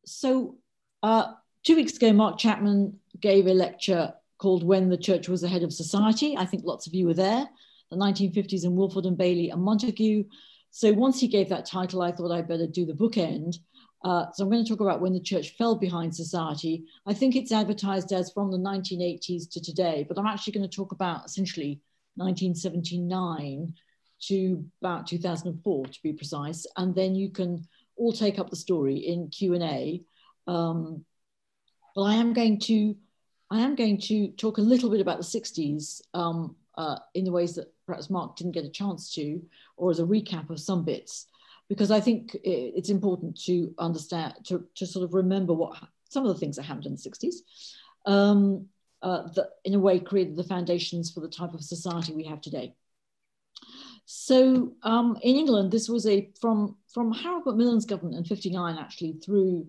So 2 weeks ago, Mark Chapman gave a lecture called When the Church Was the Head of Society. I think lots of you were there, the 1950s in Wilford and Bailey and Montague. So once he gave that title, I thought I'd better do the bookend. So I'm going to talk about when the church fell behind society. I think it's advertised as from the 1980s to today, but I'm actually going to talk about essentially 1979 to about 2004, to be precise. And then you can all take up the story in Q&A. But I am going to talk a little bit about the 60s in the ways that perhaps Mark didn't get a chance to, or as a recap of some bits, because I think it's important to understand, to sort of remember what some of the things that happened in the 60s that in a way created the foundations for the type of society we have today. So in England, this was from Harold Macmillan's government in 59, actually, through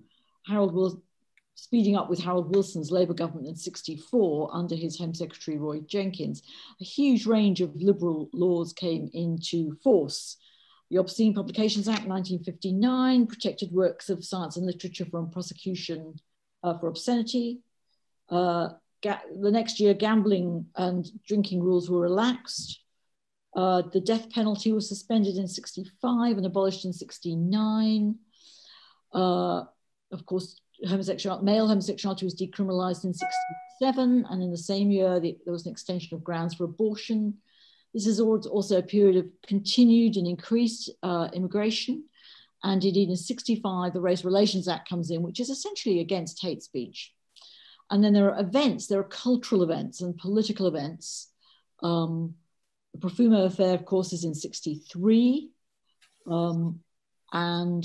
speeding up with Harold Wilson's Labour government in 64 under his Home Secretary Roy Jenkins. A huge range of liberal laws came into force. The Obscene Publications Act 1959 protected works of science and literature from prosecution for obscenity. The next year, gambling and drinking rules were relaxed. The death penalty was suspended in 65 and abolished in 69. Of course, male homosexuality was decriminalized in 67, and in the same year, there was an extension of grounds for abortion. This is also a period of continued and increased immigration. And indeed in 65, the Race Relations Act comes in, which is essentially against hate speech. And then there are cultural events and political events. The Profumo affair, of course, is in 63. And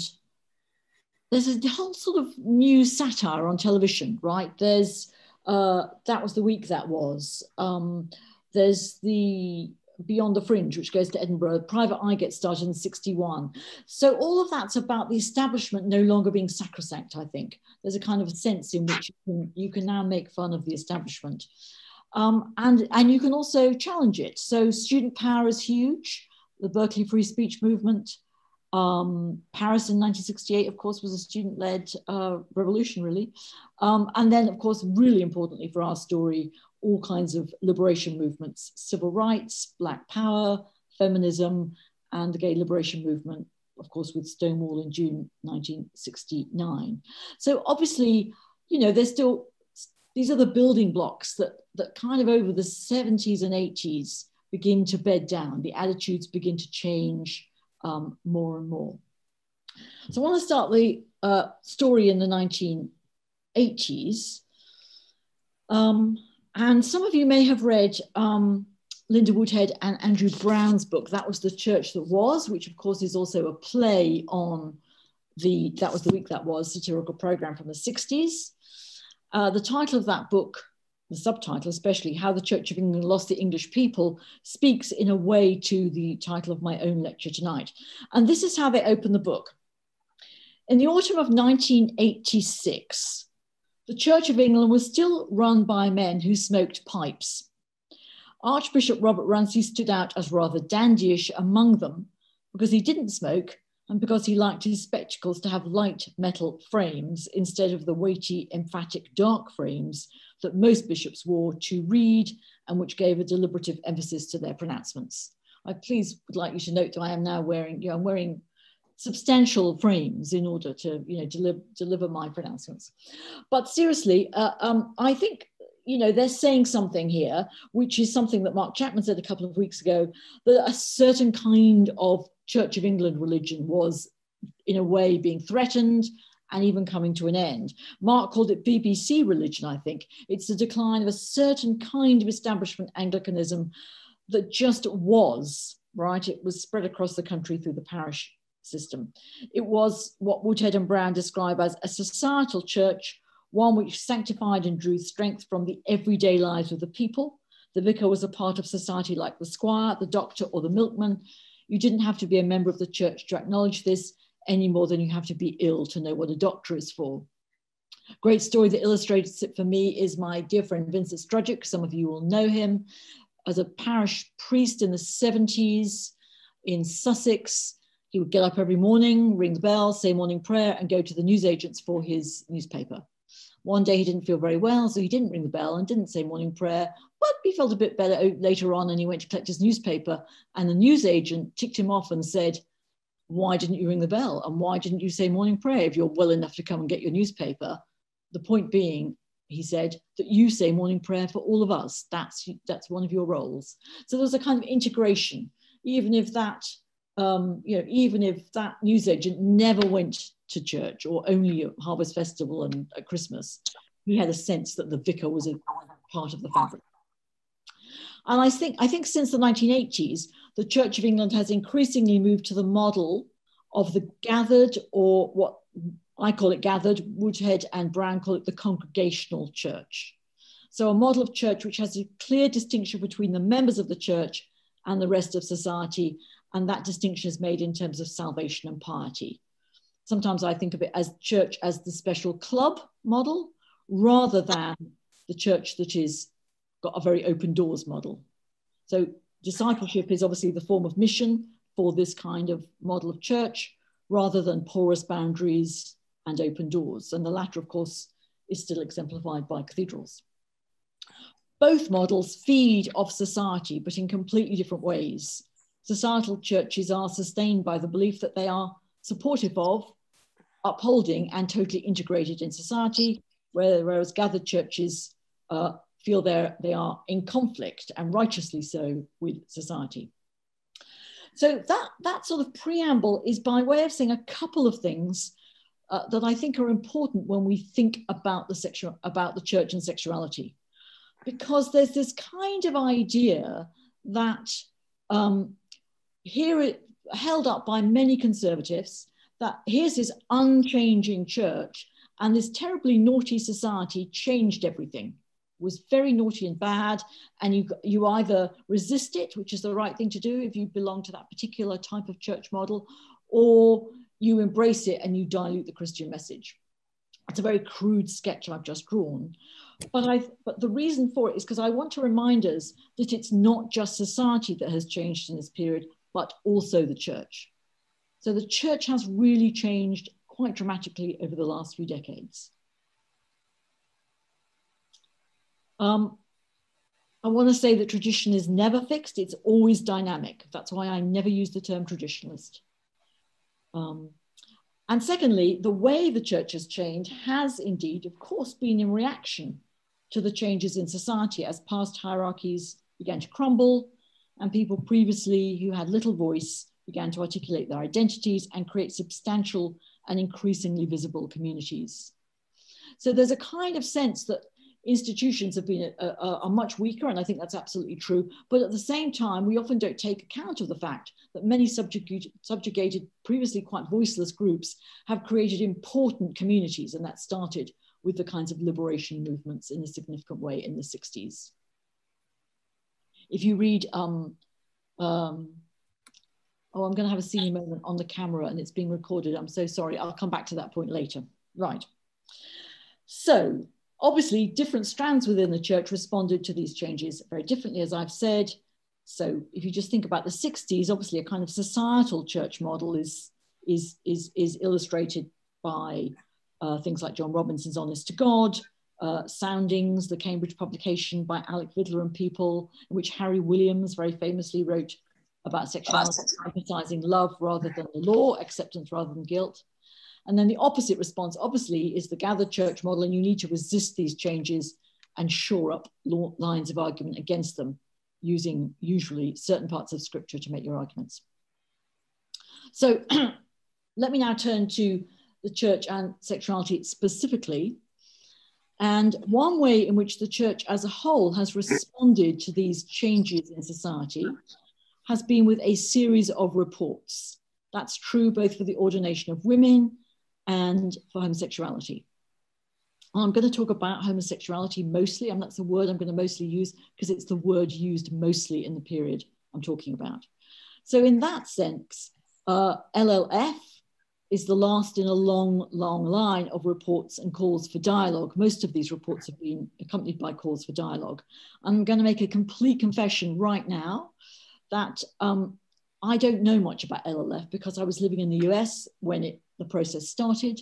there's a whole sort of new satire on television, right? There's, that was the week that was. There's the Beyond the Fringe, which goes to Edinburgh. Private Eye gets started in 61. So all of that's about the establishment no longer being sacrosanct, I think. There's a kind of a sense in which you can now make fun of the establishment. And you can also challenge it. So student power is huge. The Berkeley Free Speech movement. Paris in 1968, of course, was a student-led revolution, really. And then, of course, really importantly for our story, all kinds of liberation movements, civil rights, Black Power, feminism, and the gay liberation movement, of course, with Stonewall in June 1969. So obviously, you know, these are the building blocks that kind of over the 70s and 80s begin to bed down. The attitudes begin to change more and more. So I want to start the story in the 1980s. And some of you may have read Linda Woodhead and Andrew Brown's book, That Was the Church That Was, which of course is also a play on That Was the Week That Was satirical program from the 60s. The title of that book, the subtitle especially, How the Church of England Lost the English People, speaks in a way to the title of my own lecture tonight. And this is how they open the book. In the autumn of 1986, the Church of England was still run by men who smoked pipes. Archbishop Robert Runcie stood out as rather dandyish among them because he didn't smoke and because he liked his spectacles to have light metal frames instead of the weighty, emphatic dark frames that most bishops wore to read and which gave a deliberative emphasis to their pronouncements. I please would like you to note that I am now wearing, I'm wearing substantial frames in order to, deliver my pronouncements. But seriously, I think, they're saying something here, which is something that Mark Chapman said a couple of weeks ago, that a certain kind of Church of England religion was in a way being threatened and even coming to an end. Mark called it BBC religion, I think. It's the decline of a certain kind of establishment Anglicanism that just was, right? It was spread across the country through the parish system. It was what Woodhead and Brown describe as a societal church, one which sanctified and drew strength from the everyday lives of the people. The vicar was a part of society like the squire, the doctor, or the milkman. You didn't have to be a member of the church to acknowledge this any more than you have to be ill to know what a doctor is for. Great story that illustrates it for me is my dear friend Vincent Strudgick. Some of you will know him as a parish priest in the 70s in Sussex. He would get up every morning, ring the bell, say morning prayer, and go to the newsagents for his newspaper. One day he didn't feel very well, so he didn't ring the bell and didn't say morning prayer, but he felt a bit better later on, and he went to collect his newspaper, and the newsagent ticked him off and said, why didn't you ring the bell? And why didn't you say morning prayer if you're well enough to come and get your newspaper? The point being, he said, that you say morning prayer for all of us. That's one of your roles. So there's a kind of integration, even if that, even if that newsagent never went to church or only at Harvest Festival and at Christmas, he had a sense that the vicar was a part of the fabric. And I think since the 1980s, the Church of England has increasingly moved to the model of the gathered, or what I call it gathered, Woodhead and Brown call it the congregational church. So a model of church which has a clear distinction between the members of the church and the rest of society, and that distinction is made in terms of salvation and piety. Sometimes I think of it as church as the special club model, rather than the church that is got a very open doors model. So discipleship is obviously the form of mission for this kind of model of church, rather than porous boundaries and open doors. And the latter, of course, is still exemplified by cathedrals. Both models feed off society, but in completely different ways. Societal churches are sustained by the belief that they are supportive of, upholding, and totally integrated in society, whereas gathered churches feel they are in conflict, and righteously so, with society. So that sort of preamble is by way of saying a couple of things that I think are important when we think about the church and sexuality, because there's this kind of idea that held up by many conservatives, that here's this unchanging church, and this terribly naughty society changed everything. Was very naughty and bad, and you either resist it, which is the right thing to do if you belong to that particular type of church model, or you embrace it and you dilute the Christian message. It's a very crude sketch I've just drawn, but the reason for it is because I want to remind us that it's not just society that has changed in this period, but also the church. So the church has really changed quite dramatically over the last few decades. I want to say that tradition is never fixed, it's always dynamic. That's why I never use the term traditionalist. And secondly, the way the church has changed has indeed, of course, been in reaction to the changes in society as past hierarchies began to crumble, and people previously who had little voice began to articulate their identities and create substantial and increasingly visible communities. So there's a kind of sense that institutions have been are much weaker, and I think that's absolutely true. But at the same time, we often don't take account of the fact that many subjugated, previously quite voiceless groups have created important communities, and that started with the kinds of liberation movements in a significant way in the 60s. If you read, oh, I'm going to have a senior moment on the camera and it's being recorded. I'm so sorry. I'll come back to that point later. Right. So, obviously, different strands within the church responded to these changes very differently, as I've said. So if you just think about the 60s, obviously a kind of societal church model is illustrated by things like John Robinson's Honest to God, Soundings, the Cambridge publication by Alec Vidler and people, in which Harry Williams very famously wrote about sexuality, emphasizing love rather than the law, acceptance rather than guilt. And then the opposite response, obviously, is the gathered church model, and you need to resist these changes and shore up lines of argument against them, using usually certain parts of scripture to make your arguments. So let me now turn to the church and sexuality specifically. And one way in which the church as a whole has responded to these changes in society has been with a series of reports. That's true both for the ordination of women and for homosexuality. I'm going to talk about homosexuality mostly, and that's the word I'm going to mostly use because it's the word used mostly in the period I'm talking about. So in that sense, LLF is the last in a long, long line of reports and calls for dialogue. Most of these reports have been accompanied by calls for dialogue. I'm going to make a complete confession right now that I don't know much about LLF because I was living in the US when the process started.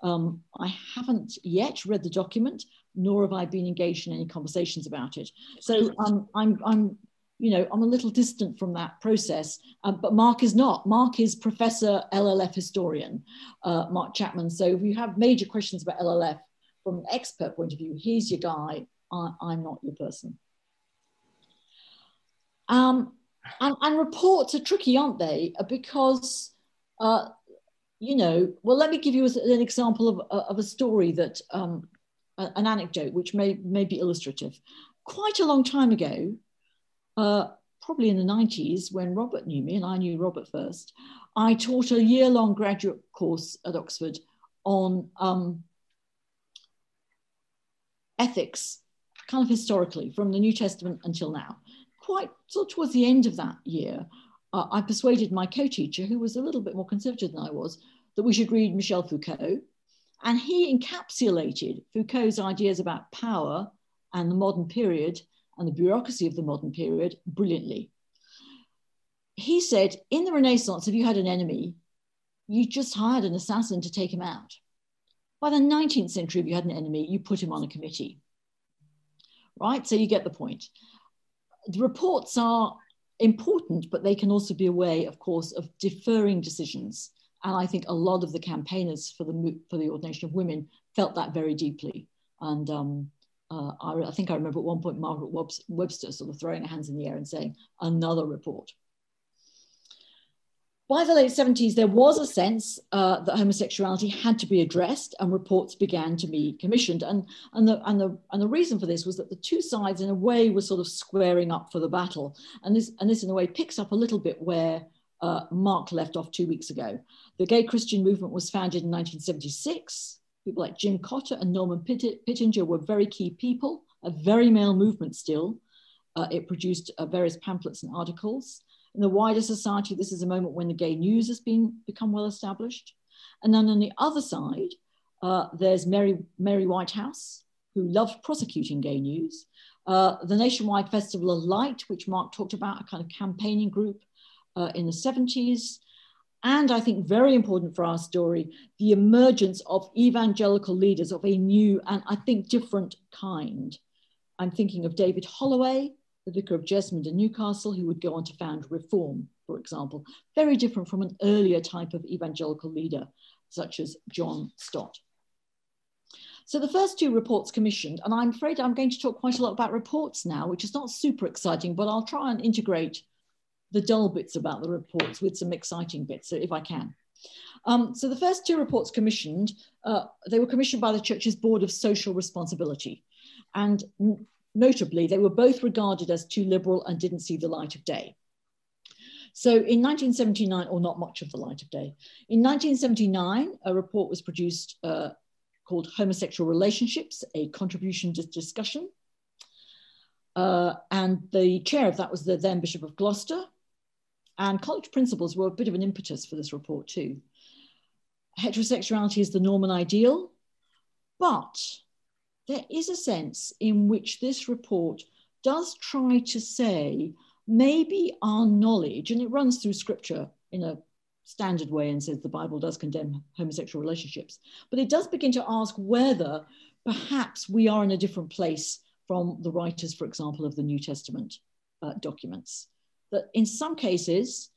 I haven't yet read the document, nor have I been engaged in any conversations about it. So I'm a little distant from that process, but Mark is not. Mark is Professor LLF historian, Mark Chapman. So if you have major questions about LLF from an expert point of view, he's your guy. I'm not your person. And reports are tricky, aren't they? Because, well, let me give you an example of a story that, an anecdote, which may be illustrative. Quite a long time ago, probably in the 90s, when Robert knew me, and I knew Robert first, I taught a year-long graduate course at Oxford on ethics, kind of historically, from the New Testament until now. Quite towards the end of that year, I persuaded my co-teacher, who was a little bit more conservative than I was, that we should read Michel Foucault. And he encapsulated Foucault's ideas about power and the modern period and the bureaucracy of the modern period brilliantly. He said, in the Renaissance, if you had an enemy, you just hired an assassin to take him out. By the 19th century, if you had an enemy, you put him on a committee. Right? So you get the point. The reports are important, but they can also be a way, of course, of deferring decisions. And I think a lot of the campaigners for the ordination of women felt that very deeply. And I think I remember at one point Margaret Webster sort of throwing her hands in the air and saying, another report. By the late 70s, there was a sense that homosexuality had to be addressed, and reports began to be commissioned. And the reason for this was that the two sides, in a way, were sort of squaring up for the battle. And this, in a way, picks up a little bit where Mark left off 2 weeks ago. The gay Christian movement was founded in 1976. People like Jim Cotter and Norman Pittenger were very key people, a very male movement still. It produced various pamphlets and articles. In the wider society, this is a moment when the gay news has become well established. And then on the other side, there's Mary Whitehouse, who loved prosecuting gay news. The Nationwide Festival of Light, which Mark talked about, a kind of campaigning group in the 70s. And I think very important for our story, the emergence of evangelical leaders of a new and I think different kind. I'm thinking of David Holloway, the vicar of Jesmond in Newcastle, who would go on to found Reform, for example, very different from an earlier type of evangelical leader, such as John Stott. So the first two reports commissioned, and I'm afraid I'm going to talk quite a lot about reports now, which is not super exciting, but I'll try and integrate the dull bits about the reports with some exciting bits, if I can. So the first two reports commissioned, they were commissioned by the Church's Board of Social Responsibility. And notably, they were both regarded as too liberal and didn't see the light of day. So in 1979, or not much of the light of day, in 1979, a report was produced called Homosexual Relationships, a contribution to discussion. And the chair of that was the then Bishop of Gloucester. And college principals were a bit of an impetus for this report too. Heterosexuality is the norm and ideal, but there is a sense in which this report does try to say, maybe our knowledge, and it runs through scripture in a standard way and says the Bible does condemn homosexual relationships, but it does begin to ask whether perhaps we are in a different place from the writers, for example, of the New Testament documents. That in some cases,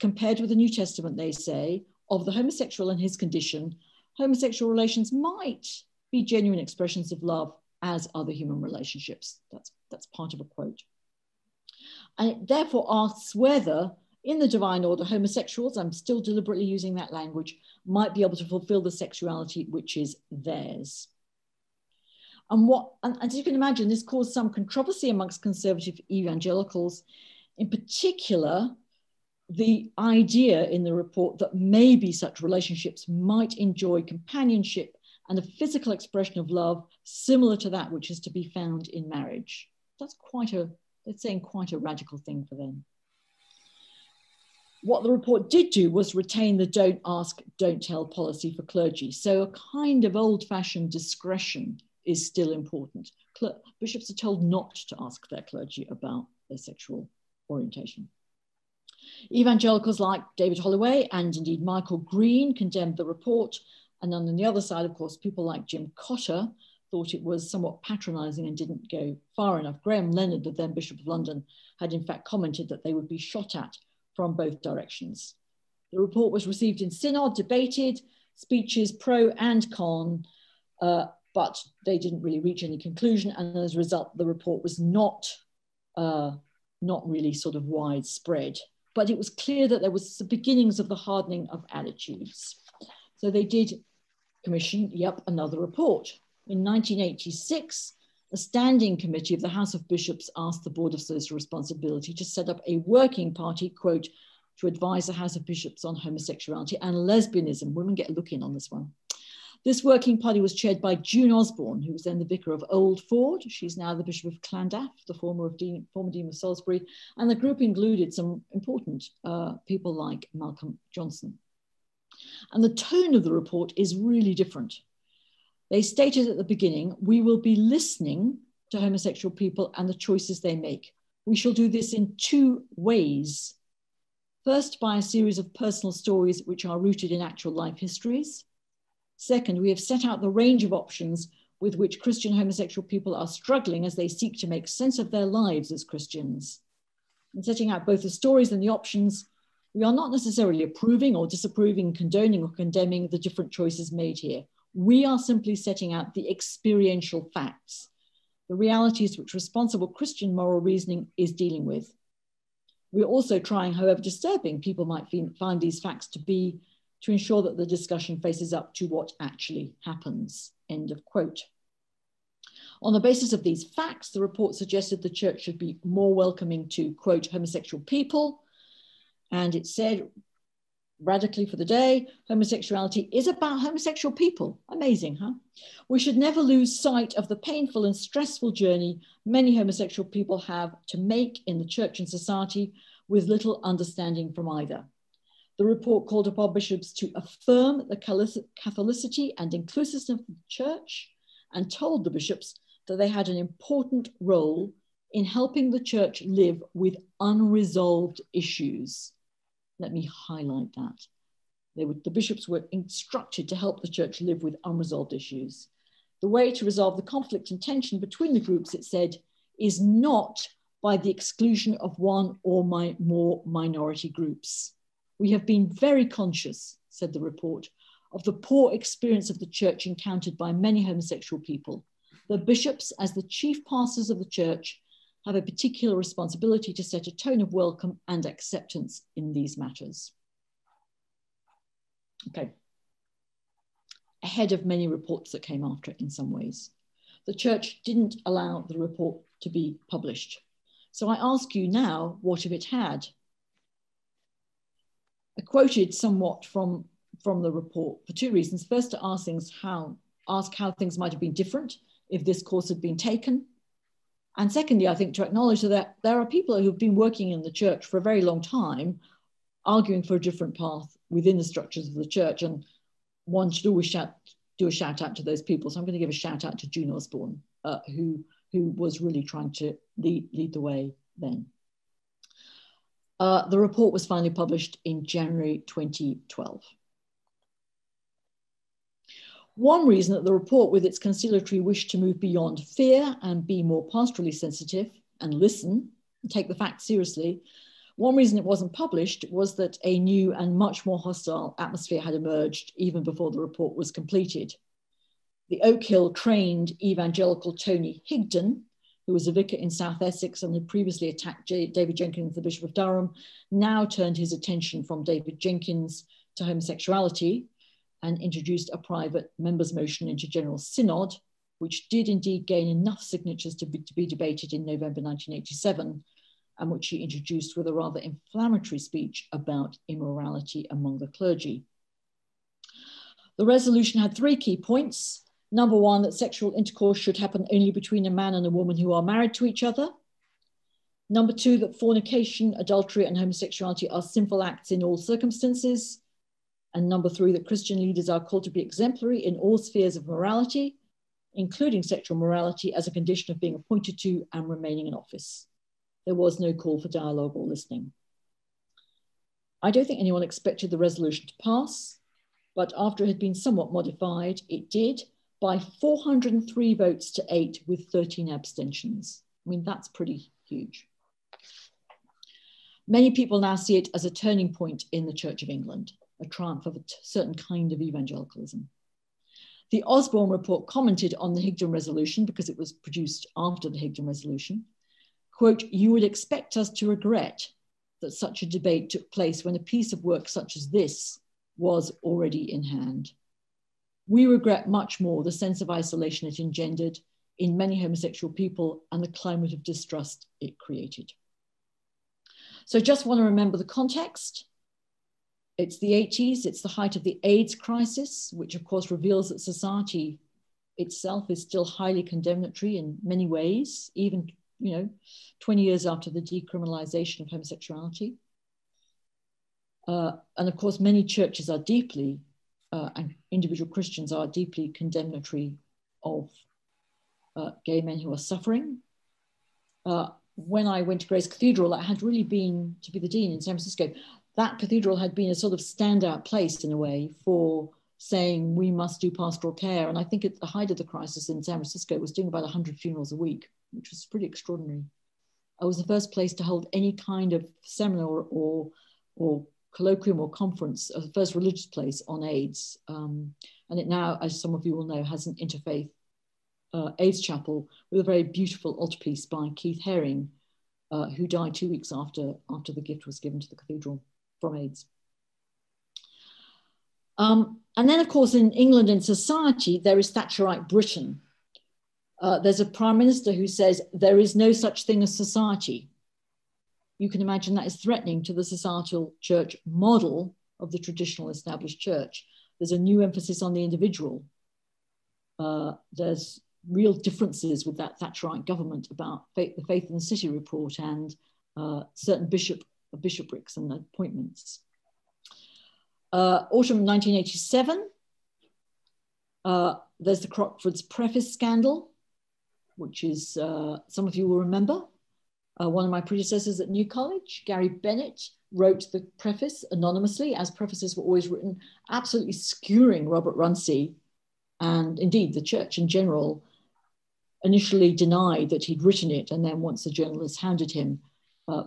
compared with the New Testament, they say, of the homosexual and his condition, homosexual relations might be genuine expressions of love as other human relationships. That's part of a quote. And it therefore asks whether, in the divine order, homosexuals, I'm still deliberately using that language, might be able to fulfill the sexuality which is theirs. And as you can imagine, this caused some controversy amongst conservative evangelicals, in particular, the idea in the report that maybe such relationships might enjoy companionship and a physical expression of love similar to that which is to be found in marriage. That's let's say, quite a radical thing for them. What the report did do was retain the don't ask, don't tell policy for clergy. So a kind of old-fashioned discretion is still important. Bishops are told not to ask their clergy about their sexual orientation. Evangelicals like David Holloway and indeed Michael Green condemned the report. And then on the other side, of course, people like Jim Cotter thought it was somewhat patronising and didn't go far enough. Graham Leonard, the then Bishop of London, had in fact commented that they would be shot at from both directions. The report was received in synod, debated, speeches pro and con, but they didn't really reach any conclusion. And as a result, the report was not really sort of widespread. But it was clear that there was the beginnings of the hardening of attitudes. So they did commission, another report. In 1986, a standing committee of the House of Bishops asked the Board of Social Responsibility to set up a working party, quote, to advise the House of Bishops on homosexuality and lesbianism. Women get a look in on this one. This working party was chaired by June Osborne, who was then the vicar of Old Ford. She's now the Bishop of Llandaff, the former Dean of Salisbury. And the group included some important people like Malcolm Johnson. And the tone of the report is really different. They stated at the beginning, we will be listening to homosexual people and the choices they make. We shall do this in two ways. First, by a series of personal stories which are rooted in actual life histories. Second, we have set out the range of options with which Christian homosexual people are struggling as they seek to make sense of their lives as Christians. In setting out both the stories and the options, we are not necessarily approving or disapproving, condoning or condemning the different choices made here. We are simply setting out the experiential facts, the realities which responsible Christian moral reasoning is dealing with. We're also trying, however disturbing people might find these facts to be, to ensure that the discussion faces up to what actually happens, end of quote. On the basis of these facts, the report suggested the church should be more welcoming to, quote, homosexual people. And it said, radically for the day, homosexuality is about homosexual people. Amazing, huh? We should never lose sight of the painful and stressful journey many homosexual people have to make in the church and society with little understanding from either. The report called upon bishops to affirm the Catholicity and inclusiveness of the church and told the bishops that they had an important role in helping the church live with unresolved issues. Let me highlight that. The bishops were instructed to help the church live with unresolved issues. The way to resolve the conflict and tension between the groups, it said, is not by the exclusion of one or more minority groups. We have been very conscious, said the report, of the poor experience of the church encountered by many homosexual people. The bishops, as the chief pastors of the church, have a particular responsibility to set a tone of welcome and acceptance in these matters. Okay. Ahead of many reports that came after it in some ways, the church didn't allow the report to be published. So I ask you now, what if it had? I quoted somewhat from the report for two reasons. First, to ask how things might have been different if this course had been taken. And secondly, I think to acknowledge that there are people who've been working in the church for a very long time, arguing for a different path within the structures of the church. And one should always do a shout out to those people. So I'm going to give a shout out to June Osborne, who was really trying to lead the way then. The report was finally published in January 2012. One reason that the report, with its conciliatory wish to move beyond fear and be more pastorally sensitive and listen and take the facts seriously, one reason it wasn't published was that a new and much more hostile atmosphere had emerged even before the report was completed. The Oak Hill trained evangelical Tony Higdon, who was a vicar in South Essex and had previously attacked David Jenkins, the Bishop of Durham, now turned his attention from David Jenkins to homosexuality and introduced a private members' motion into General Synod, which did indeed gain enough signatures to be debated in November 1987, and which he introduced with a rather inflammatory speech about immorality among the clergy. The resolution had three key points. Number one, that sexual intercourse should happen only between a man and a woman who are married to each other. Number two, that fornication, adultery, and homosexuality are sinful acts in all circumstances. And number three, that Christian leaders are called to be exemplary in all spheres of morality, including sexual morality, as a condition of being appointed to and remaining in office. There was no call for dialogue or listening. I don't think anyone expected the resolution to pass, but after it had been somewhat modified, it did by 403 votes to 8 with 13 abstentions. I mean, that's pretty huge. Many people now see it as a turning point in the Church of England, a triumph of a certain kind of evangelicalism. The Osborne report commented on the Higden resolution because it was produced after the Higden resolution. Quote, "You would expect us to regret that such a debate took place when a piece of work such as this was already in hand. We regret much more the sense of isolation it engendered in many homosexual people and the climate of distrust it created." So just want to remember the context. It's the 80s, it's the height of the AIDS crisis, which of course reveals that society itself is still highly condemnatory in many ways, even 20 years after the decriminalization of homosexuality. And of course, many churches are deeply, and individual Christians are deeply condemnatory of gay men who are suffering. When I went to Grace Cathedral, I had really been to be the dean in San Francisco. That cathedral had been a sort of standout place in a way for saying we must do pastoral care. And I think at the height of the crisis in San Francisco, it was doing about 100 funerals a week, which was pretty extraordinary. I was the first place to hold any kind of seminar or colloquium or conference, the first religious place on AIDS. And it now, as some of you will know, has an interfaith AIDS chapel with a very beautiful altarpiece by Keith Haring, who died 2 weeks after the gift was given to the cathedral from AIDS. And then, of course, in England and society, there is Thatcherite Britain. There's a prime minister who says there is no such thing as society. You can imagine that is threatening to the societal church model of the traditional established church. There's a new emphasis on the individual. There's real differences with that Thatcherite government about the Faith in the City report and certain bishoprics and appointments. Autumn 1987, there's the Crockford's preface scandal, which is, some of you will remember, one of my predecessors at New College, Gary Bennett, wrote the preface anonymously, as prefaces were always written, absolutely skewering Robert Runcie, and indeed the church in general initially denied that he'd written it, and then once the journalist hounded him,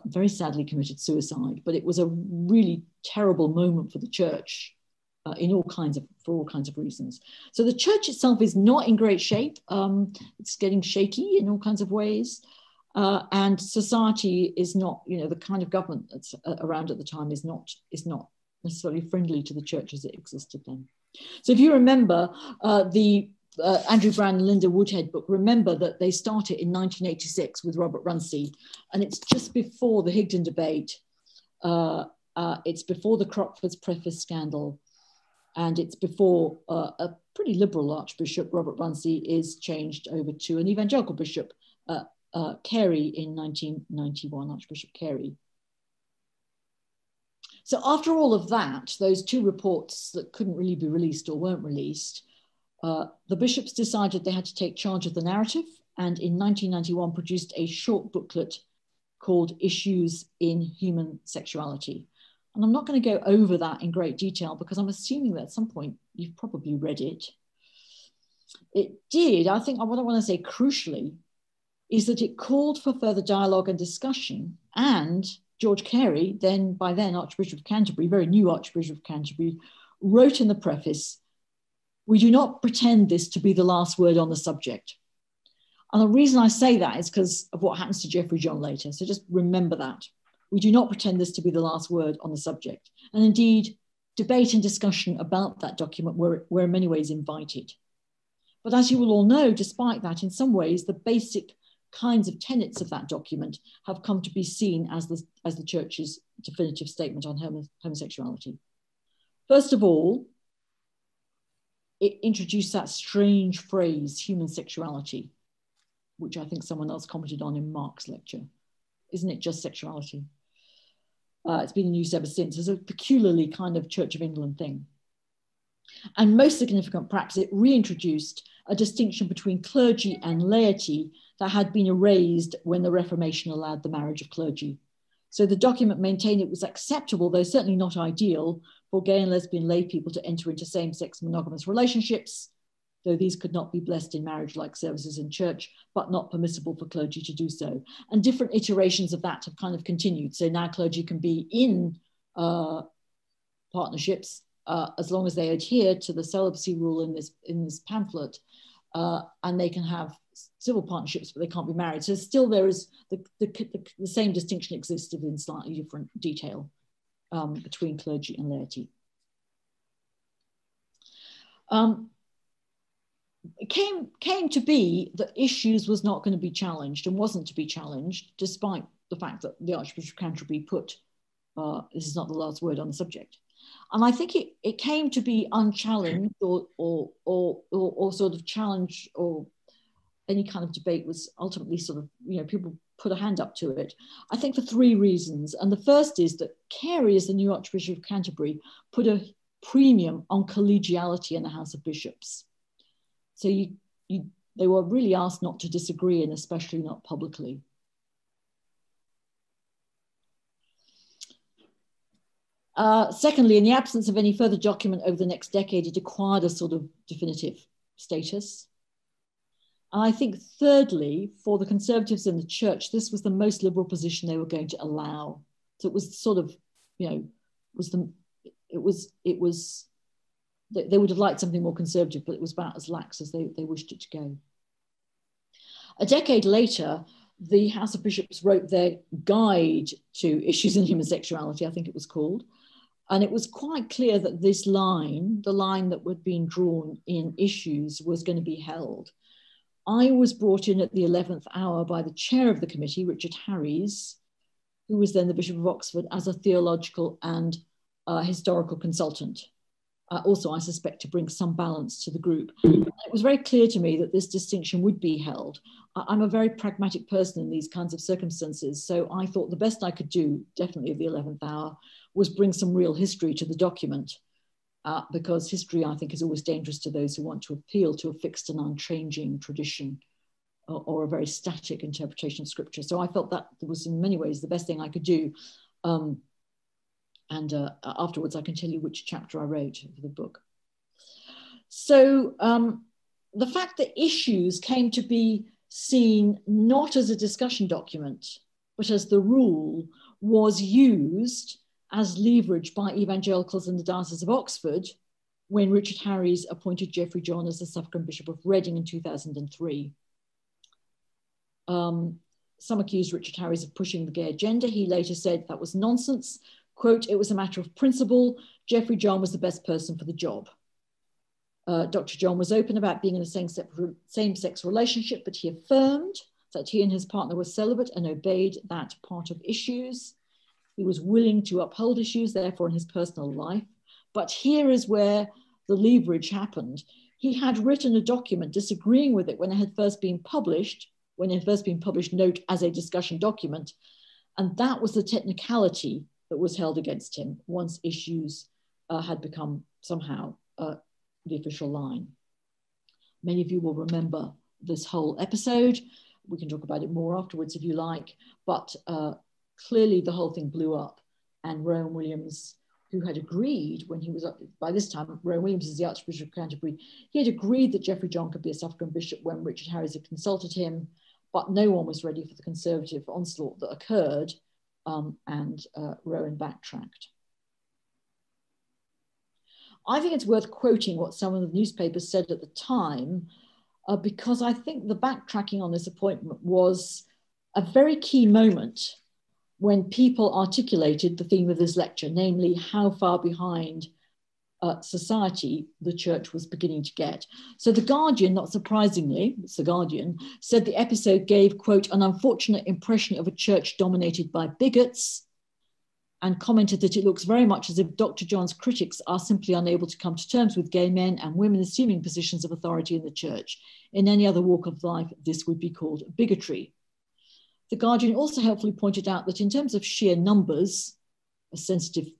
very sadly committed suicide. But it was a really terrible moment for the church for all kinds of reasons. So the church itself is not in great shape. It's getting shaky in all kinds of ways. And society is not, the kind of government that's around at the time is not necessarily friendly to the church as it existed then. So if you remember the Andrew Brown and Linda Woodhead book, remember that they started in 1986 with Robert Runcie, and it's just before the Higden debate. It's before the Crockford's preface scandal, and it's before a pretty liberal Archbishop, Robert Runcie, is changed over to an evangelical bishop, Carey, in 1991, Archbishop Carey. So after all of that, those two reports that couldn't really be released or weren't released, the bishops decided they had to take charge of the narrative, and in 1991 produced a short booklet called Issues in Human Sexuality. And I'm not going to go over that in great detail because I'm assuming that at some point you've probably read it. It did, I think what I want to say crucially is that it called for further dialogue and discussion, and George Carey, by then Archbishop of Canterbury, very new Archbishop of Canterbury, wrote in the preface, "We do not pretend this to be the last word on the subject." And the reason I say that is because of what happens to Jeffrey John later. So just remember that. We do not pretend this to be the last word on the subject. And indeed, debate and discussion about that document were in many ways invited. But as you will all know, despite that, in some ways, the basic kinds of tenets of that document have come to be seen as the church's definitive statement on homosexuality. First of all, it introduced that strange phrase, human sexuality, which I think someone else commented on in Mark's lecture. Isn't it just sexuality? It's been used ever since as a peculiarly kind of Church of England thing. And most significant, perhaps, it reintroduced a distinction between clergy and laity that had been erased when the Reformation allowed the marriage of clergy. So the document maintained it was acceptable, though certainly not ideal, for gay and lesbian lay people to enter into same-sex monogamous relationships, though these could not be blessed in marriage-like services in church, but not permissible for clergy to do so. And different iterations of that have kind of continued. So now clergy can be in partnerships as long as they adhere to the celibacy rule in this pamphlet, and they can have civil partnerships, but they can't be married. So still there is the same distinction existed in slightly different detail between clergy and laity. It came to be that issues was not going to be challenged and wasn't to be challenged, despite the fact that the Archbishop of Canterbury put, this is not the last word on the subject. And I think it came to be unchallenged or sort of challenged, or any kind of debate was ultimately sort of, people put a hand up to it, I think for three reasons. And the first is that Carey, as the new Archbishop of Canterbury, put a premium on collegiality in the House of Bishops. So they were really asked not to disagree, and especially not publicly. Secondly, in the absence of any further document over the next decade, it acquired a sort of definitive status. And I think thirdly, for the Conservatives in the church, this was the most liberal position they were going to allow. So it was sort of, they would have liked something more conservative, but it was about as lax as they wished it to go. A decade later, the House of Bishops wrote their guide to issues in human sexuality, I think it was called. And it was quite clear that this line, the line that had been drawn in issues, was going to be held. I was brought in at the 11th hour by the chair of the committee, Richard Harries, who was then the Bishop of Oxford, as a theological and historical consultant. Also, I suspect, to bring some balance to the group. It was very clear to me that this distinction would be held. I'm a very pragmatic person in these kinds of circumstances, so I thought the best I could do, definitely at the 11th hour, was bring some real history to the document, because history, I think, is always dangerous to those who want to appeal to a fixed and unchanging tradition or a very static interpretation of scripture. So I felt that was in many ways the best thing I could do. And afterwards, I can tell you which chapter I wrote for the book. So the fact that issues came to be seen not as a discussion document, but as the rule, was used as leverage by evangelicals in the Diocese of Oxford when Richard Harries appointed Geoffrey John as the Suffragan Bishop of Reading in 2003. Some accused Richard Harries of pushing the gay agenda. He later said that was nonsense. Quote, "It was a matter of principle. Geoffrey John was the best person for the job." Dr. John was open about being in a same-sex relationship, but he affirmed that he and his partner were celibate and obeyed that part of issues. He was willing to uphold issues, therefore, in his personal life. But here is where the leverage happened. He had written a document disagreeing with it when it had first been published, note, as a discussion document. And that was the technicality that was held against him once issues had become somehow the official line. Many of you will remember this whole episode. We can talk about it more afterwards if you like, but clearly the whole thing blew up, and Rowan Williams, who had agreed when he was up, by this time, Rowan Williams is the Archbishop of Canterbury, he had agreed that Geoffrey John could be a suffragan bishop when Richard Harries had consulted him, but no one was ready for the Conservative onslaught that occurred, and Rowan backtracked. I think it's worth quoting what some of the newspapers said at the time, because I think the backtracking on this appointment was a very key moment when people articulated the theme of this lecture, namely how far behind society the church was beginning to get. So The Guardian, not surprisingly, it's The Guardian, said the episode gave, quote, "an unfortunate impression of a church dominated by bigots," and commented that it looks very much as if Dr. John's critics are simply unable to come to terms with gay men and women assuming positions of authority in the church. In any other walk of life, this would be called bigotry. The Guardian also helpfully pointed out that in terms of sheer numbers, a sensitive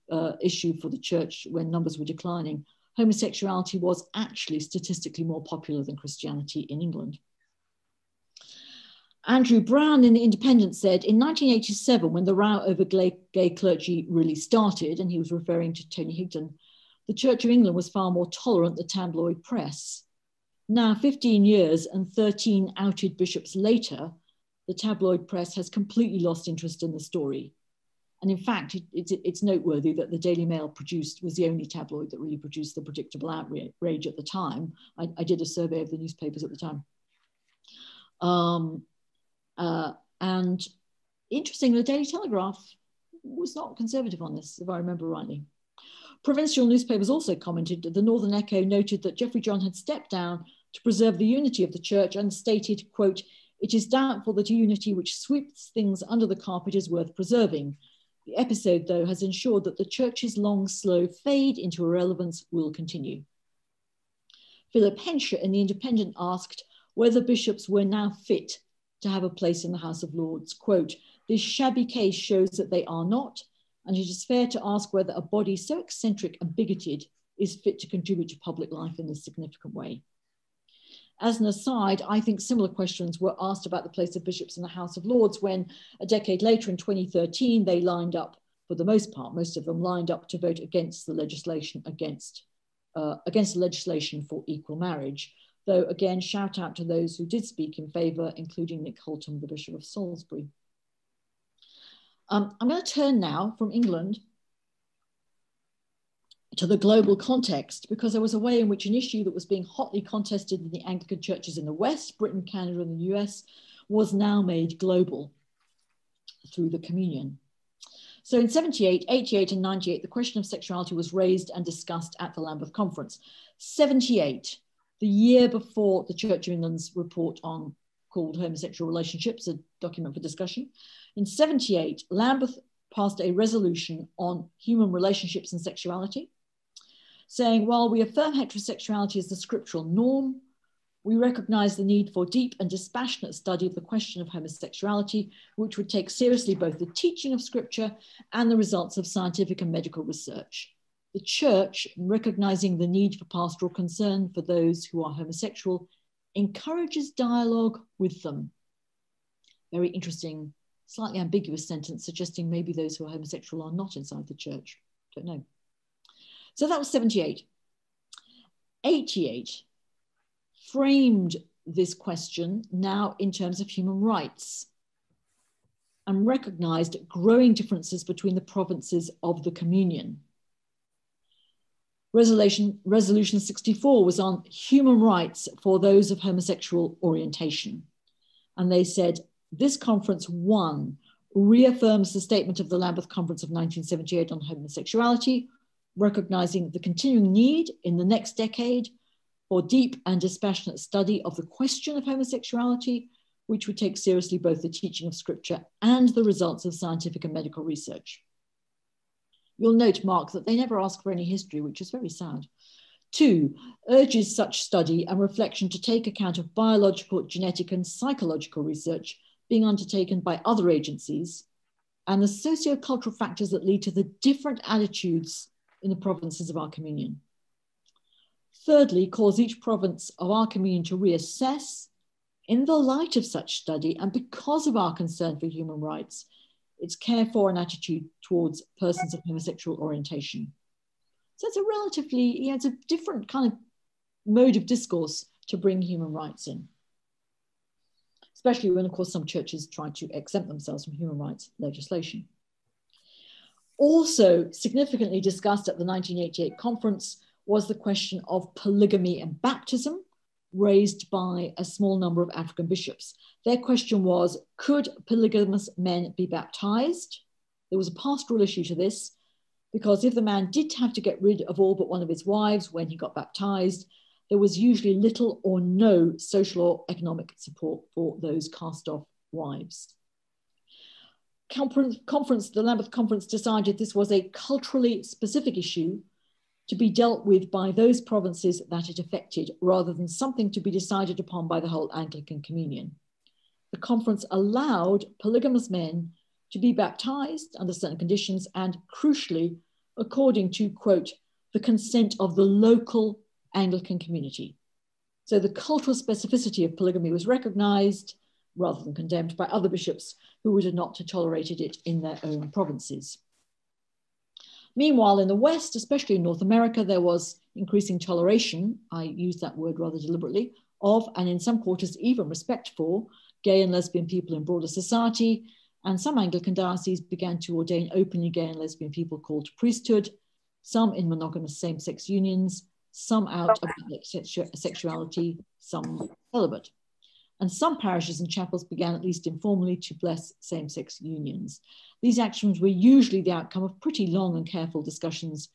issue for the church when numbers were declining, homosexuality was actually statistically more popular than Christianity in England. Andrew Brown in The Independent said, in 1987, when the row over gay clergy really started, and he was referring to Tony Higdon, the Church of England was far more tolerant than the tabloid press. Now, 15 years and 13 outed bishops later, the tabloid press has completely lost interest in the story. And in fact, it's noteworthy that the Daily Mail was the only tabloid that really produced the predictable outrage at the time. I did a survey of the newspapers at the time. And interestingly, the Daily Telegraph was not conservative on this, if I remember rightly. Provincial newspapers also commented that the Northern Echo noted that Geoffrey John had stepped down to preserve the unity of the church and stated, quote, "It is doubtful that a unity which sweeps things under the carpet is worth preserving. The episode, though, has ensured that the church's long, slow fade into irrelevance will continue." Philip Hensher in The Independent asked whether bishops were now fit to have a place in the House of Lords. Quote, "This shabby case shows that they are not, and it is fair to ask whether a body so eccentric and bigoted is fit to contribute to public life in a significant way." As an aside, I think similar questions were asked about the place of bishops in the House of Lords when a decade later in 2013, they lined up, for the most part, most of them lined up to vote against the legislation against the legislation for equal marriage. Though again, shout out to those who did speak in favour, including Nick Holtom, the Bishop of Salisbury. I'm going to turn now from England to the global context, because there was a way in which an issue that was being hotly contested in the Anglican churches in the West, Britain, Canada, and the US, was now made global through the communion. So in 78, 88, and 98, the question of sexuality was raised and discussed at the Lambeth Conference. 78, the year before the Church of England's report on called Homosexual Relationships, a document for discussion. In 78, Lambeth passed a resolution on human relationships and sexuality, saying, while we affirm heterosexuality as the scriptural norm, we recognise the need for deep and dispassionate study of the question of homosexuality, which would take seriously both the teaching of scripture and the results of scientific and medical research. The church, recognising the need for pastoral concern for those who are homosexual, encourages dialogue with them. Very interesting, slightly ambiguous sentence suggesting maybe those who are homosexual are not inside the church. Don't know. So that was 78. 88 framed this question now in terms of human rights and recognised growing differences between the provinces of the communion. Resolution 64 was on human rights for those of homosexual orientation. And they said, this conference, one, reaffirms the statement of the Lambeth Conference of 1978 on homosexuality, recognising the continuing need in the next decade for deep and dispassionate study of the question of homosexuality, which would take seriously both the teaching of scripture and the results of scientific and medical research. You'll note, Mark, that they never ask for any history, which is very sad. 2, urges such study and reflection to take account of biological, genetic, and psychological research being undertaken by other agencies and the socio-cultural factors that lead to the different attitudes in the provinces of our communion. Thirdly, calls each province of our communion to reassess, in the light of such study and because of our concern for human rights, its care for and attitude towards persons of homosexual orientation. So it's a relatively, it's a different kind of mode of discourse to bring human rights in, especially when, of course, some churches try to exempt themselves from human rights legislation. Also significantly discussed at the 1988 conference was the question of polygamy and baptism, raised by a small number of African bishops. Their question was, could polygamous men be baptized? There was a pastoral issue to this, because if the man did have to get rid of all but one of his wives when he got baptized, there was usually little or no social or economic support for those cast-off wives. The Lambeth Conference decided this was a culturally specific issue to be dealt with by those provinces that it affected, rather than something to be decided upon by the whole Anglican communion. The conference allowed polygamous men to be baptized under certain conditions and, crucially, according to, quote, the consent of the local Anglican community. So the cultural specificity of polygamy was recognized, rather than condemned by other bishops who would have not tolerated it in their own provinces. Meanwhile, in the West, especially in North America, there was increasing toleration, I use that word rather deliberately, of, and in some quarters even respect for, gay and lesbian people in broader society, and some Anglican dioceses began to ordain openly gay and lesbian people called to priesthood, some in monogamous same-sex unions, some out about sexuality, some celibate. And some parishes and chapels began, at least informally, to bless same-sex unions. These actions were usually the outcome of pretty long and careful discussions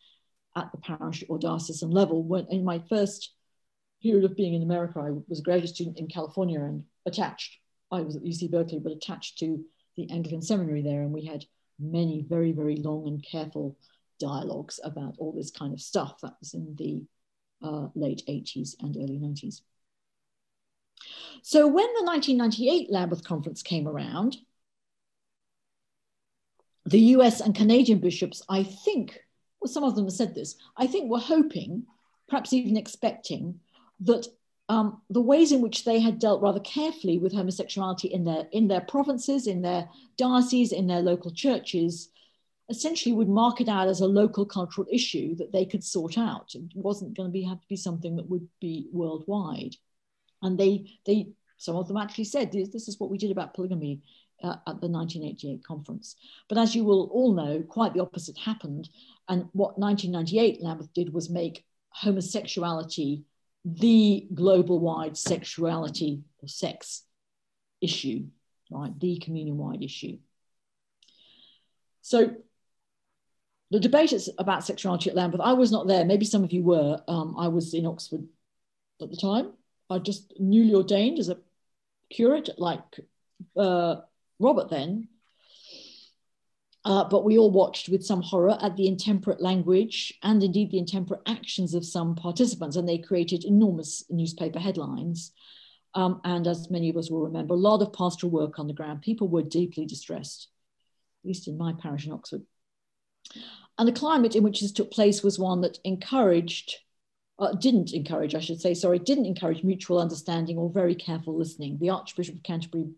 at the parish or diocesan level. When, in my first period of being in America, I was a graduate student in California and attached, I was at UC Berkeley, but attached to the Anglican seminary there. And we had many very, very long and careful dialogues about all this kind of stuff. That was in the late 80s and early 90s. So when the 1998 Lambeth Conference came around, the US and Canadian bishops, I think, well, some of them have said this, I think were hoping, perhaps even expecting, that the ways in which they had dealt rather carefully with homosexuality in their provinces, in their dioceses, in their local churches, essentially would mark it out as a local cultural issue that they could sort out. It wasn't going to have to be something that would be worldwide. And some of them actually said, this is what we did about polygamy at the 1988 conference. But as you will all know, quite the opposite happened. And what 1998 Lambeth did was make homosexuality the global-wide sexuality or sex issue, right? The communion-wide issue. So the debate about sexuality at Lambeth, I was not there. Maybe some of you were. I was in Oxford at the time. I just newly ordained as a curate, like Robert then. But we all watched with some horror at the intemperate language and indeed the intemperate actions of some participants, and they created enormous newspaper headlines. And as many of us will remember, a lot of pastoral work on the ground. People were deeply distressed, at least in my parish in Oxford. And the climate in which this took place was one that didn't encourage mutual understanding or very careful listening. The Archbishop of Canterbury,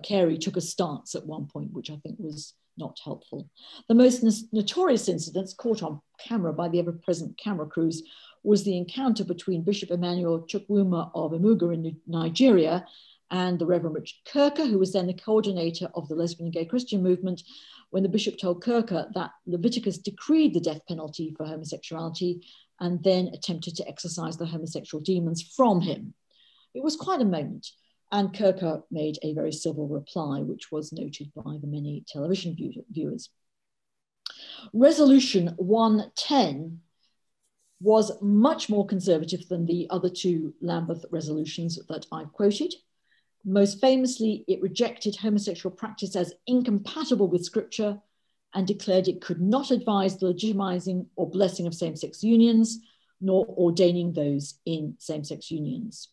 Carey, took a stance at one point, which I think was not helpful. The most notorious incidents caught on camera by the ever-present camera crews was the encounter between Bishop Emmanuel Chukwuma of Emuga in Nigeria and the Reverend Richard Kirker, who was then the coordinator of the lesbian and gay Christian movement, when the bishop told Kirker that Leviticus decreed the death penalty for homosexuality and then attempted to exorcise the homosexual demons from him. It was quite a moment, and Kirker made a very civil reply, which was noted by the many television viewers. Resolution 110 was much more conservative than the other two Lambeth resolutions that I've quoted. Most famously, it rejected homosexual practice as incompatible with scripture and declared it could not advise the legitimizing or blessing of same-sex unions, nor ordaining those in same-sex unions.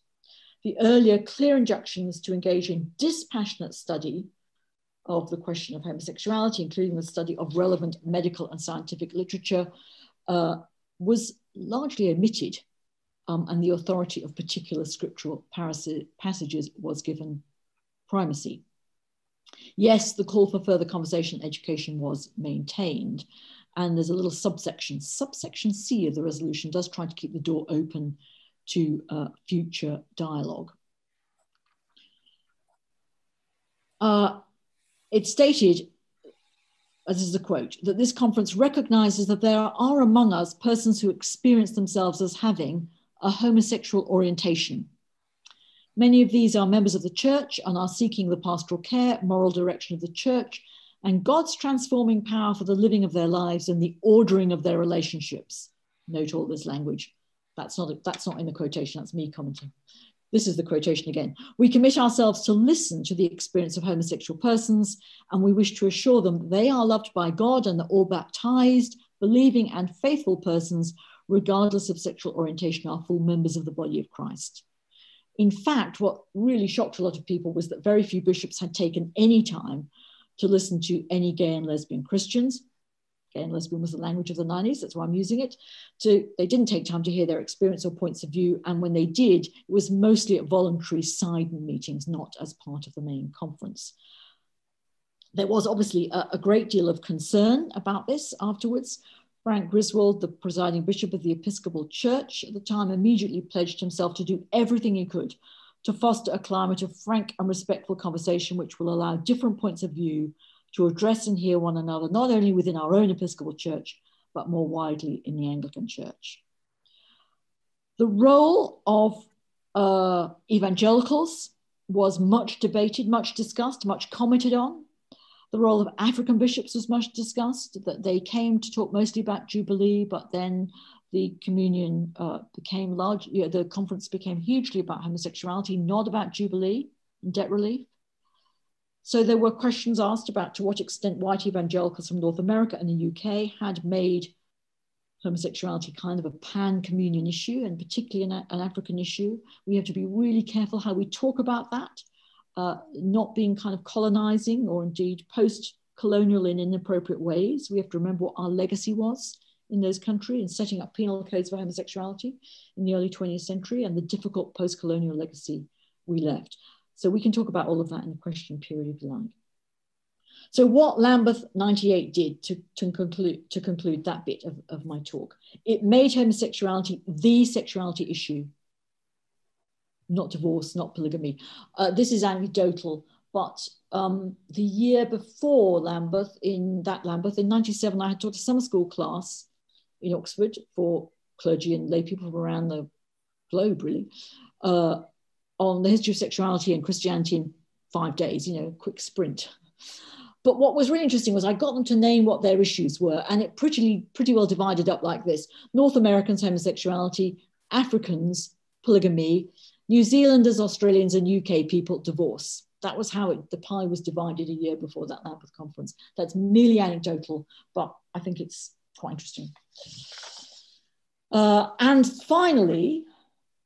The earlier clear injunctions to engage in dispassionate study of the question of homosexuality, including the study of relevant medical and scientific literature, was largely omitted, and the authority of particular scriptural passages was given primacy. Yes, the call for further conversation and education was maintained, and there's a little subsection C of the resolution does try to keep the door open to future dialogue. It stated, this is a quote, that this conference recognizes that there are among us persons who experience themselves as having a homosexual orientation. Many of these are members of the church and are seeking the pastoral care, moral direction of the church, and God's transforming power for the living of their lives and the ordering of their relationships. Note all this language. That's not in the quotation, that's me commenting. This is the quotation again. We commit ourselves to listen to the experience of homosexual persons, and we wish to assure them that they are loved by God and that all baptized, believing and faithful persons, regardless of sexual orientation, are full members of the body of Christ. In fact, what really shocked a lot of people was that very few bishops had taken any time to listen to any gay and lesbian Christians. again, lesbian was the language of the 90s, that's why I'm using it, they didn't take time to hear their experience or points of view. And when they did, it was mostly at voluntary side meetings, not as part of the main conference. There was obviously a great deal of concern about this afterwards. Frank Griswold, the presiding bishop of the Episcopal Church at the time, immediately pledged himself to do everything he could to foster a climate of frank and respectful conversation, which will allow different points of view to address and hear one another, not only within our own Episcopal Church, but more widely in the Anglican Church. The role of evangelicals was much debated, much discussed, much commented on. The role of African bishops was much discussed, that they came to talk mostly about Jubilee, but then the communion became large, the conference became hugely about homosexuality, not about Jubilee and debt relief. So there were questions asked about to what extent white evangelicals from North America and the UK had made homosexuality kind of a pan-communion issue, and particularly an African issue. We have to be really careful how we talk about that. Not being kind of colonizing or indeed post-colonial in inappropriate ways. We have to remember what our legacy was in those countries and setting up penal codes for homosexuality in the early 20th century and the difficult post-colonial legacy we left. So we can talk about all of that in the question period if you like. So what Lambeth 98 did to conclude that bit of my talk, it made homosexuality the sexuality issue. Not divorce, not polygamy. This is anecdotal, but the year before Lambeth, in 97, I had taught a summer school class in Oxford for clergy and lay people from around the globe, really, on the history of sexuality and Christianity in 5 days, a quick sprint. But what was really interesting was I got them to name what their issues were, and it pretty well divided up like this: North Americans, homosexuality; Africans, polygamy; New Zealanders, Australians, and UK people, divorce. That was how the pie was divided a year before that Lambeth conference. That's merely anecdotal, but I think it's quite interesting. And finally,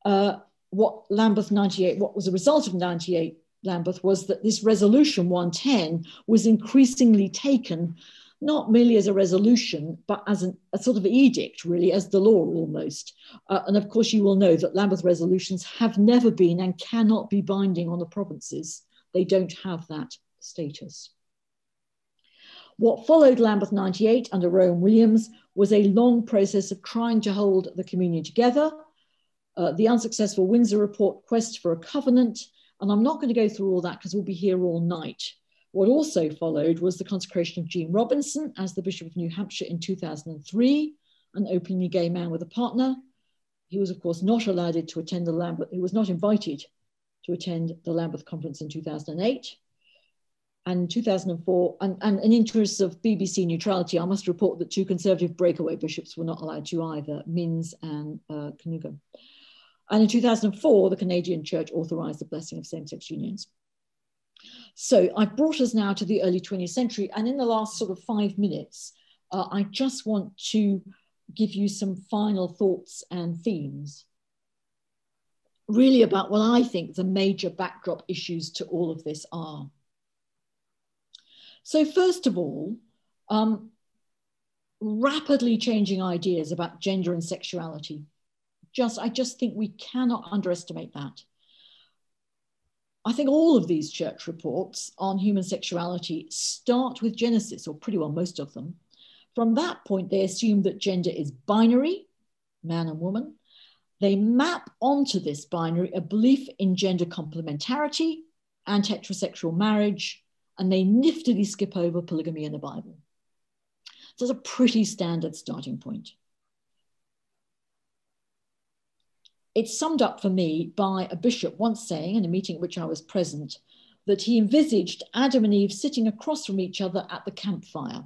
what Lambeth 98, what was a result of 98 Lambeth was that this resolution 110 was increasingly taken not merely as a resolution, but as a sort of edict, really, as the law almost. And of course, you will know that Lambeth resolutions have never been and cannot be binding on the provinces. They don't have that status. What followed Lambeth 98 under Rowan Williams was a long process of trying to hold the communion together, the unsuccessful Windsor Report quest for a covenant, and I'm not going to go through all that because we'll be here all night. What also followed was the consecration of Gene Robinson as the Bishop of New Hampshire in 2003, an openly gay man with a partner. He was, of course, not allowed to attend the Lambeth, he was not invited to attend the Lambeth conference in 2008. And in 2004, and in interest of BBC neutrality, I must report that 2 Conservative breakaway bishops were not allowed to either, Minns and Cnuga. And in 2004, the Canadian Church authorized the blessing of same-sex unions. So I've brought us now to the early 20th century, and in the last sort of 5 minutes, I just want to give you some final thoughts and themes, really about what I think the major backdrop issues to all of this are. So first of all, rapidly changing ideas about gender and sexuality. I just think we cannot underestimate that. I think all of these church reports on human sexuality start with Genesis, or pretty well most of them. From that point, they assume that gender is binary, man and woman. They map onto this binary a belief in gender complementarity and heterosexual marriage, and they niftily skip over polygamy in the Bible. So it's a pretty standard starting point. It's summed up for me by a bishop once saying, in a meeting at which I was present, that he envisaged Adam and Eve sitting across from each other at the campfire.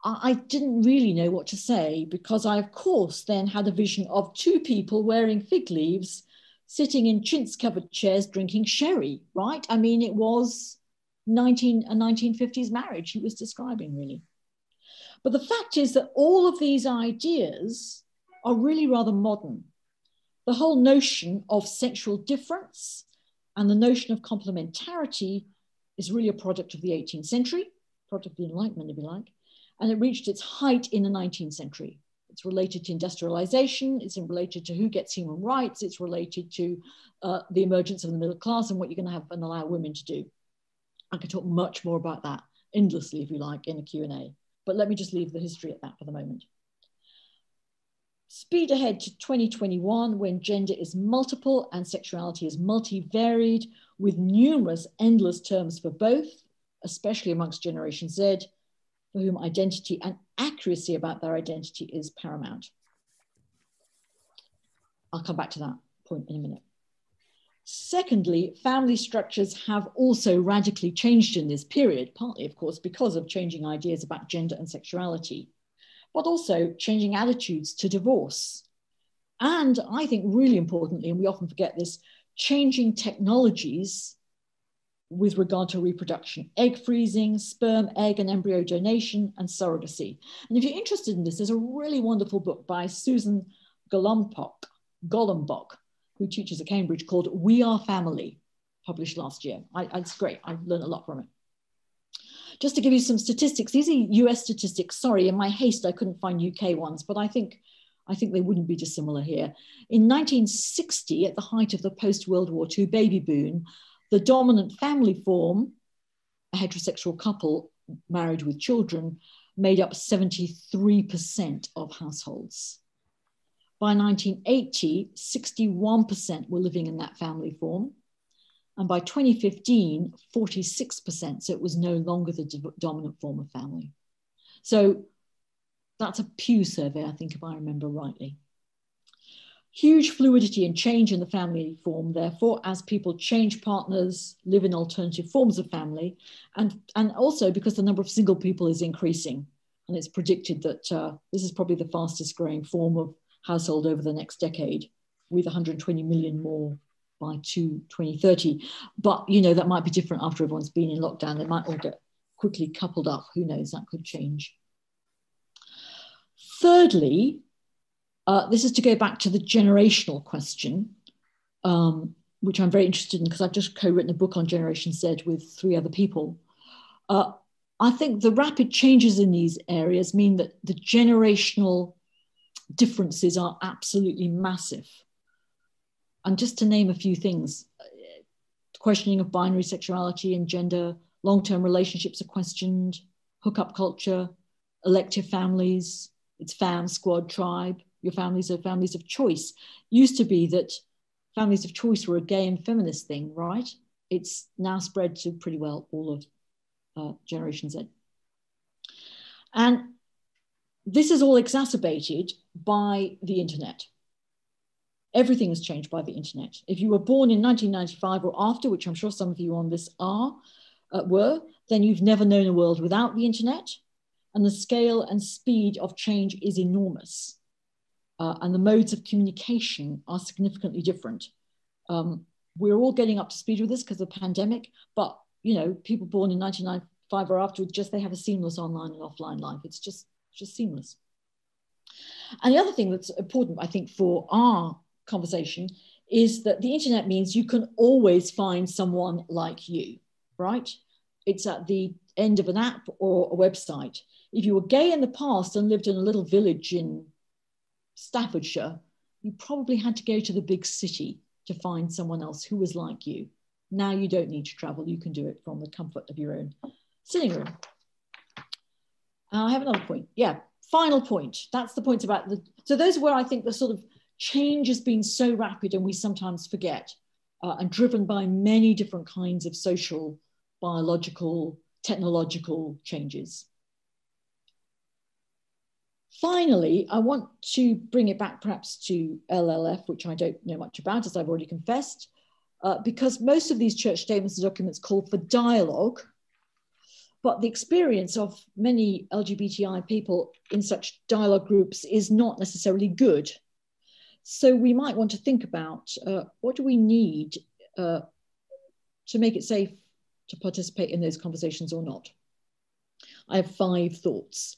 I didn't really know what to say, because I, of course, then had a vision of 2 people wearing fig leaves, sitting in chintz-covered chairs drinking sherry, right? I mean, it was a 1950s marriage he was describing, really. But the fact is that all of these ideas are really rather modern. The whole notion of sexual difference and the notion of complementarity is really a product of the 18th century, product of the Enlightenment, if you like. And it reached its height in the 19th century. It's related to industrialization, it's related to who gets human rights, it's related to the emergence of the middle class and what you're going to have and allow women to do. I could talk much more about that endlessly, if you like, in a Q&A. But let me just leave the history at that for the moment. Speed ahead to 2021, when gender is multiple and sexuality is multivaried, with numerous endless terms for both, especially amongst Generation Z, for whom identity and accuracy about their identity is paramount. I'll come back to that point in a minute. Secondly, family structures have also radically changed in this period, partly, of course, because of changing ideas about gender and sexuality, but also changing attitudes to divorce. And I think really importantly, and we often forget this, changing technologies with regard to reproduction, egg freezing, sperm, egg and embryo donation, and surrogacy. And if you're interested in this, there's a really wonderful book by Susan Golombok, who teaches at Cambridge, called We Are Family, published last year. It's great, I've learned a lot from it. Just to give you some statistics, these are US statistics. Sorry, in my haste, I couldn't find UK ones, but I think they wouldn't be dissimilar here. In 1960, at the height of the post-World War II baby boom, the dominant family form, a heterosexual couple married with children, made up 73% of households. By 1980, 61% were living in that family form. And by 2015, 46%. So it was no longer the dominant form of family. So that's a Pew survey, I think, if I remember rightly. Huge fluidity and change in the family form, therefore, as people change partners, live in alternative forms of family, and also because the number of single people is increasing. And it's predicted that this is probably the fastest growing form of household over the next decade, with 120 million more by 2030. But, you know, that might be different after everyone's been in lockdown. They might all get quickly coupled up. Who knows, that could change. Thirdly, this is to go back to the generational question, which I'm very interested in because I've just co-written a book on Generation Z with 3 other people. I think the rapid changes in these areas mean that the generational differences are absolutely massive. And just to name a few things, questioning of binary sexuality and gender, long-term relationships are questioned, hookup culture, elective families, it's fam, squad, tribe, your families are families of choice. Used to be that families of choice were a gay and feminist thing, right? It's now spread to pretty well all of Generation Z. And this is all exacerbated by the internet. Everything has changed by the internet. If you were born in 1995 or after, which I'm sure some of you on this were, then you've never known a world without the internet. And the scale and speed of change is enormous. And the modes of communication are significantly different. We're all getting up to speed with this because of the pandemic, but you know, people born in 1995 or after, they have a seamless online and offline life. It's just seamless. And the other thing that's important, I think, for our conversation is that the internet means you can always find someone like you, right? It's at the end of an app or a website. If you were gay in the past and lived in a little village in Staffordshire, you probably had to go to the big city to find someone else who was like you. Now you don't need to travel. You can do it from the comfort of your own sitting room. I have another point. Yeah, final point. That's the point about so those were, I think, the sort of change has been so rapid and we sometimes forget, and driven by many different kinds of social, biological, technological changes. Finally, I want to bring it back perhaps to LLF, which I don't know much about, as I've already confessed, because most of these church statements and documents call for dialogue, but the experience of many LGBTI people in such dialogue groups is not necessarily good. So we might want to think about what do we need to make it safe to participate in those conversations or not. I have 5 thoughts.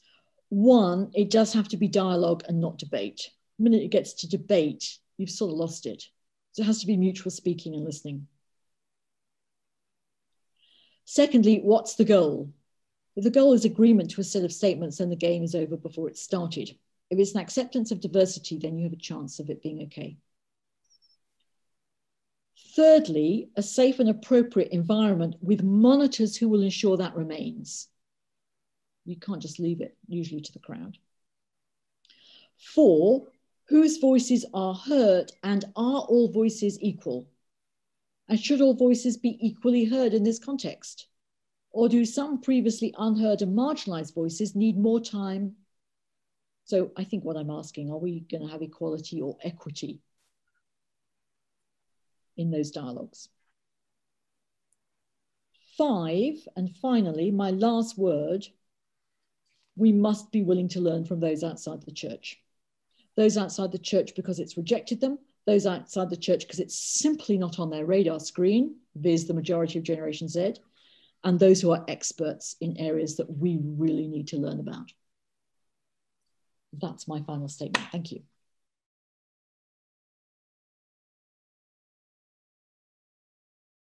1, it does have to be dialogue and not debate. The minute it gets to debate, you've sort of lost it. So it has to be mutual speaking and listening. Secondly, what's the goal? If the goal is agreement to a set of statements, then the game is over before it started. If it's an acceptance of diversity, then you have a chance of it being okay. Thirdly, a safe and appropriate environment with monitors who will ensure that remains. You can't just leave it usually to the crowd. 4, whose voices are heard, and are all voices equal? And should all voices be equally heard in this context? Or do some previously unheard and marginalized voices need more time? So I think what I'm asking, are we going to have equality or equity in those dialogues? 5, and finally, my last word, we must be willing to learn from those outside the church. Those outside the church because it's rejected them, those outside the church because it's simply not on their radar screen, viz. The majority of Generation Z, and those who are experts in areas that we really need to learn about. That's my final statement. Thank you.